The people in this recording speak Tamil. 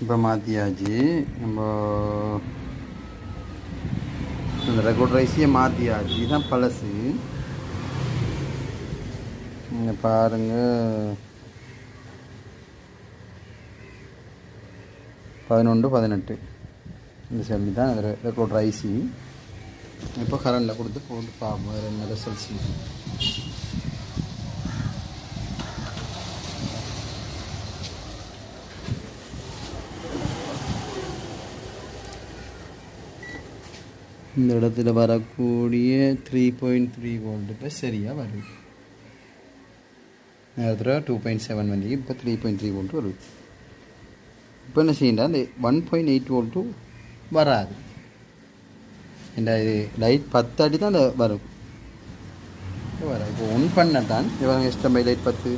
இப்போ மாற்றியாச்சு. நம்ம இந்த ரெக்கார்ட் ரைஸையே மாற்றியாச்சு. இதுதான் பழசு. இங்கே பாருங்கள், 11-18 இந்த சொல்லி தான் ரெக்கார்ட் ரைஸி. இப்போ கரண்டில் கொடுத்து போட்டு பார்ப்போம் வேறு என்ன ரிசல்ட்ஸ். இந்த இடத்துல வரக்கூடிய 3.3 வோல்ட் இப்போ சரியாக வருது. நேரத்தில் 2.7 வந்து இப்போ 3.3 வோல்ட் வருது. இப்போ என்ன செய்யண்டா இந்த 1.8 வோல்ட்டும் வராது. இந்த இது லைட் 10 அடி தான் அந்த வரும். இப்போ ஒன் பண்ண தான் இவங்க இஷ்டம் லைட் 10